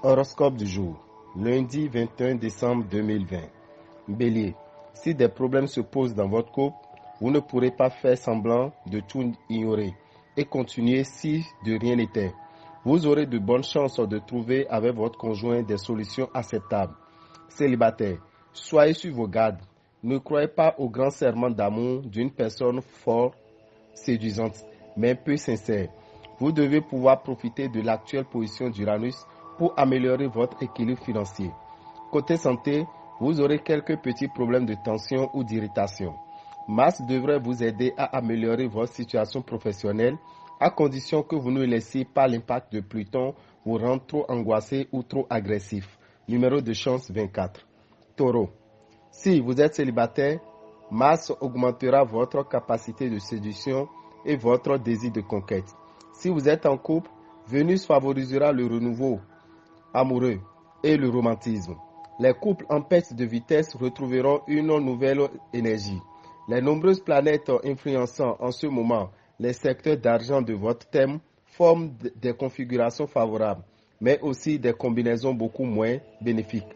Horoscope du jour, lundi 21 décembre 2020. Bélier, si des problèmes se posent dans votre couple, vous ne pourrez pas faire semblant de tout ignorer et continuer si de rien n'était. Vous aurez de bonnes chances de trouver avec votre conjoint des solutions acceptables. Célibataire, soyez sur vos gardes. Ne croyez pas au grand serment d'amour d'une personne fort séduisante, mais peu sincère. Vous devez pouvoir profiter de l'actuelle position d'Uranus pour améliorer votre équilibre financier. Côté santé, vous aurez quelques petits problèmes de tension ou d'irritation. Mars devrait vous aider à améliorer votre situation professionnelle à condition que vous ne laissiez pas l'impact de Pluton vous rendre trop angoissé ou trop agressif. Numéro de chance 24. Taureau. Si vous êtes célibataire, Mars augmentera votre capacité de séduction et votre désir de conquête. Si vous êtes en couple, Vénus favorisera le renouveau amoureux et le romantisme. Les couples en perte de vitesse retrouveront une nouvelle énergie. Les nombreuses planètes influençant en ce moment les secteurs d'argent de votre thème forment des configurations favorables, mais aussi des combinaisons beaucoup moins bénéfiques.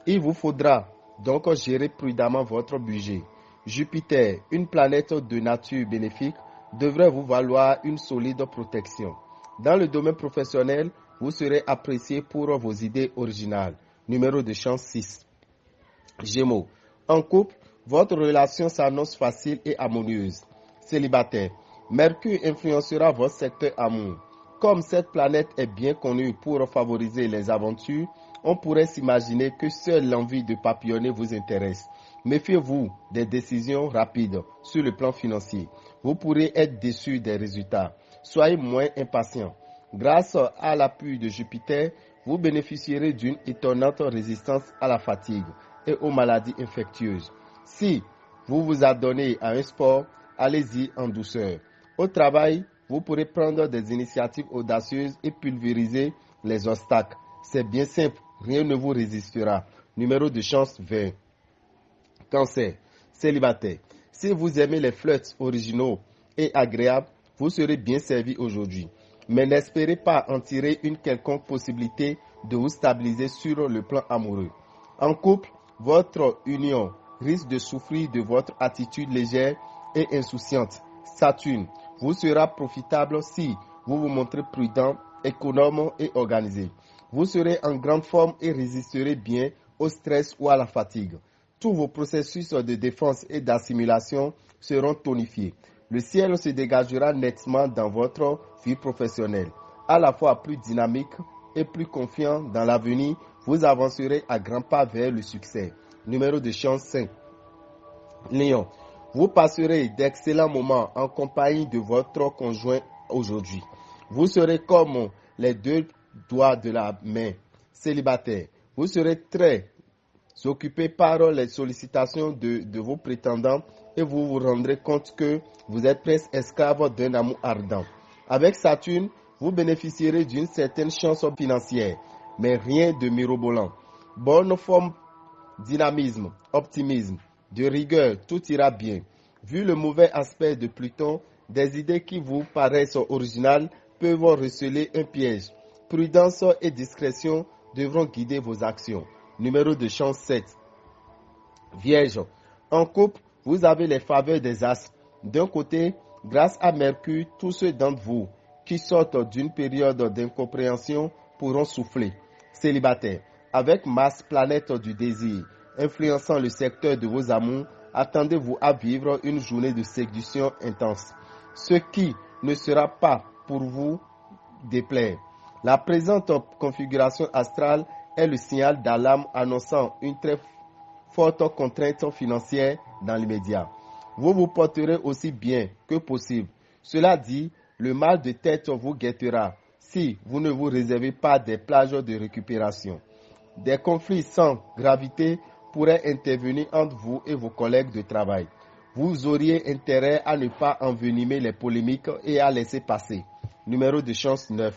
Il vous faudra donc gérer prudemment votre budget. Jupiter, une planète de nature bénéfique, devrait vous valoir une solide protection. Dans le domaine professionnel, vous serez apprécié pour vos idées originales. Numéro de chance 6. Gémeaux. En couple, votre relation s'annonce facile et harmonieuse. Célibataire. Mercure influencera votre secteur amour. Comme cette planète est bien connue pour favoriser les aventures, on pourrait s'imaginer que seule l'envie de papillonner vous intéresse. Méfiez-vous des décisions rapides sur le plan financier. Vous pourrez être déçu des résultats. Soyez moins impatient. Grâce à l'appui de Jupiter, vous bénéficierez d'une étonnante résistance à la fatigue et aux maladies infectieuses. Si vous vous adonnez à un sport, allez-y en douceur. Au travail, vous pourrez prendre des initiatives audacieuses et pulvériser les obstacles. C'est bien simple, rien ne vous résistera. Numéro de chance 20. Cancer, célibataire. Si vous aimez les flirts originaux et agréables, vous serez bien servi aujourd'hui. Mais n'espérez pas en tirer une quelconque possibilité de vous stabiliser sur le plan amoureux. En couple, votre union risque de souffrir de votre attitude légère et insouciante. Saturne vous sera profitable si vous vous montrez prudent, économe et organisé. Vous serez en grande forme et résisterez bien au stress ou à la fatigue. Tous vos processus de défense et d'assimilation seront tonifiés. Le ciel se dégagera nettement dans votre vie professionnelle. À la fois plus dynamique et plus confiant dans l'avenir, vous avancerez à grands pas vers le succès. Numéro de chance 5. Lion. Vous passerez d'excellents moments en compagnie de votre conjoint aujourd'hui. Vous serez comme les deux doigts de la main. Célibataire. Vous serez très occupé par les sollicitations de vos prétendants et vous vous rendrez compte que vous êtes presque esclave d'un amour ardent. Avec Saturne, vous bénéficierez d'une certaine chance financière, mais rien de mirobolant. Bonne forme, dynamisme, optimisme, de rigueur, tout ira bien. Vu le mauvais aspect de Pluton, des idées qui vous paraissent originales peuvent receler un piège. Prudence et discrétion devront guider vos actions. Numéro de chance 7. Vierge. En couple, vous avez les faveurs des astres. D'un côté, grâce à Mercure, tous ceux d'entre vous qui sortent d'une période d'incompréhension pourront souffler. Célibataire. Avec Mars, planète du désir, influençant le secteur de vos amours, attendez-vous à vivre une journée de séduction intense. Ce qui ne sera pas pour vous déplaire. La présente configuration astrale est le signal d'alarme annonçant une très forte contrainte financière dans l'immédiat. Vous vous porterez aussi bien que possible. Cela dit, le mal de tête vous guettera si vous ne vous réservez pas des plages de récupération. Des conflits sans gravité pourraient intervenir entre vous et vos collègues de travail. Vous auriez intérêt à ne pas envenimer les polémiques et à laisser passer. Numéro de chance 9.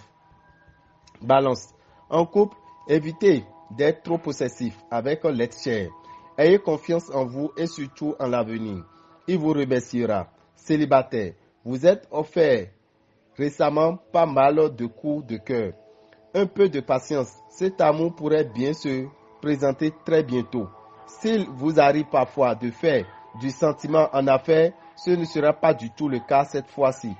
Balance. En couple, évitez d'être trop possessif avec l'être cher. Ayez confiance en vous et surtout en l'avenir. Il vous remerciera. Célibataire, vous êtes offert récemment pas mal de coups de cœur. Un peu de patience, cet amour pourrait bien se présenter très bientôt. S'il vous arrive parfois de faire du sentiment en affaires, ce ne sera pas du tout le cas cette fois-ci.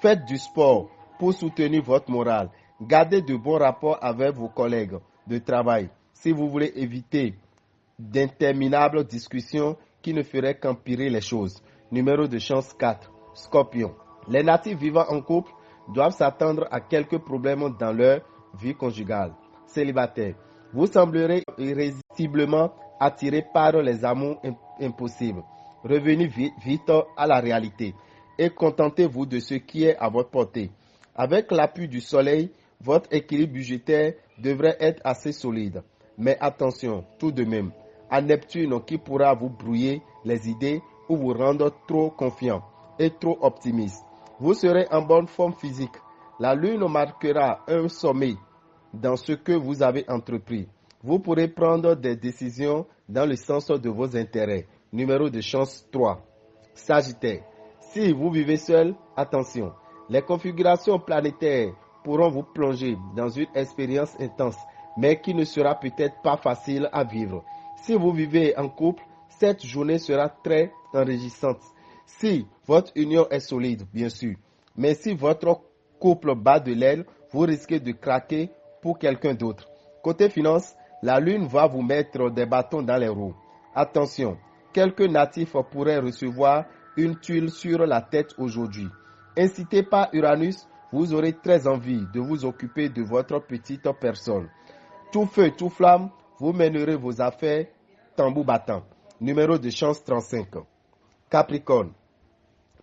Faites du sport pour soutenir votre morale. Gardez de bons rapports avec vos collègues de travail si vous voulez éviter d'interminables discussions qui ne feraient qu'empirer les choses. Numéro de chance 4. Scorpion. Les natifs vivant en couple doivent s'attendre à quelques problèmes dans leur vie conjugale. Célibataire. Vous semblerez irrésistiblement attiré par les amours impossibles. Revenez vite à la réalité et contentez-vous de ce qui est à votre portée. Avec l'appui du soleil, votre équilibre budgétaire devrait être assez solide. Mais attention, tout de même, à Neptune qui pourra vous brouiller les idées ou vous rendre trop confiant et trop optimiste. Vous serez en bonne forme physique. La lune marquera un sommet dans ce que vous avez entrepris. Vous pourrez prendre des décisions dans le sens de vos intérêts. Numéro de chance 3. Sagittaire. Si vous vivez seul, attention. Les configurations planétaires pourront vous plonger dans une expérience intense, mais qui ne sera peut-être pas facile à vivre. Si vous vivez en couple, cette journée sera très enrichissante. Si votre union est solide, bien sûr. Mais si votre couple bat de l'aile, vous risquez de craquer pour quelqu'un d'autre. Côté finance, la lune va vous mettre des bâtons dans les roues. Attention, quelques natifs pourraient recevoir une tuile sur la tête aujourd'hui. Incité par Uranus, vous aurez très envie de vous occuper de votre petite personne. Tout feu, tout flamme, vous mènerez vos affaires tambour battant. Numéro de chance 35. Capricorne.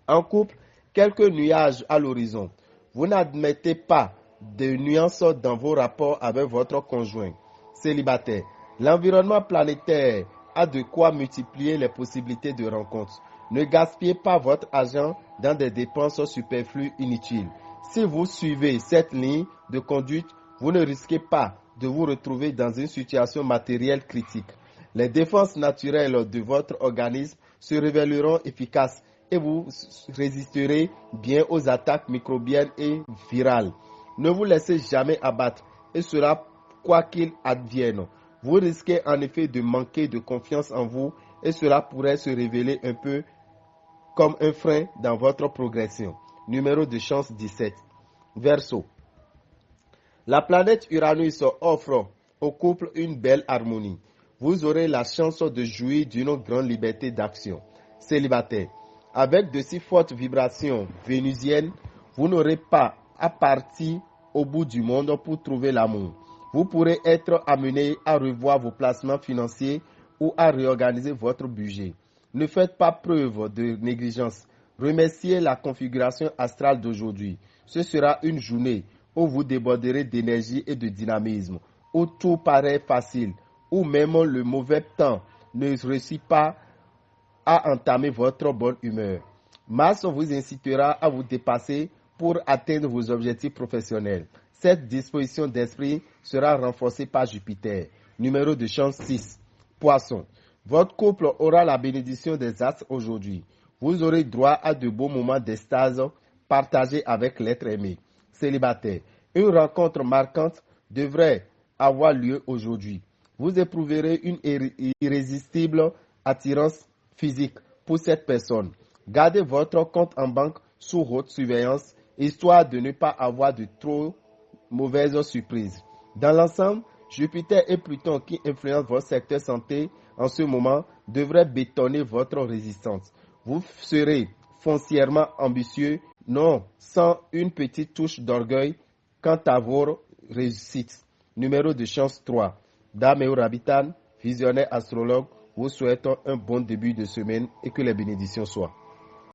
En couple, quelques nuages à l'horizon. Vous n'admettez pas de nuances dans vos rapports avec votre conjoint. Célibataire. L'environnement planétaire a de quoi multiplier les possibilités de rencontres. Ne gaspillez pas votre argent dans des dépenses superflues inutiles. Si vous suivez cette ligne de conduite, vous ne risquez pas de vous retrouver dans une situation matérielle critique. Les défenses naturelles de votre organisme se révéleront efficaces et vous résisterez bien aux attaques microbiennes et virales. Ne vous laissez jamais abattre et cela quoi qu'il advienne. Vous risquez en effet de manquer de confiance en vous et cela pourrait se révéler un peu comme un frein dans votre progression. Numéro de chance 17. Verseau. La planète Uranus offre au couple une belle harmonie. Vous aurez la chance de jouir d'une grande liberté d'action. Célibataire. Avec de si fortes vibrations vénusiennes, vous n'aurez pas à partir au bout du monde pour trouver l'amour. Vous pourrez être amené à revoir vos placements financiers ou à réorganiser votre budget. Ne faites pas preuve de négligence. Remerciez la configuration astrale d'aujourd'hui. Ce sera une journée où vous déborderez d'énergie et de dynamisme, où tout paraît facile, où même le mauvais temps ne réussit pas à entamer votre bonne humeur. Mars vous incitera à vous dépasser pour atteindre vos objectifs professionnels. Cette disposition d'esprit sera renforcée par Jupiter. Numéro de chance 6. Poisson. Votre couple aura la bénédiction des astres aujourd'hui. Vous aurez droit à de beaux moments d'extase partagés avec l'être aimé. Célibataire. Une rencontre marquante devrait avoir lieu aujourd'hui. Vous éprouverez une irrésistible attirance physique pour cette personne. Gardez votre compte en banque sous haute surveillance, histoire de ne pas avoir de trop mauvaises surprises. Dans l'ensemble, Jupiter et Pluton qui influencent votre secteur santé en ce moment devraient bétonner votre résistance. Vous serez foncièrement ambitieux, non sans une petite touche d'orgueil quant à vos réussites. Numéro de chance 3. Dame et Rabitan, visionnaire astrologue, vous souhaitons un bon début de semaine et que les bénédictions soient.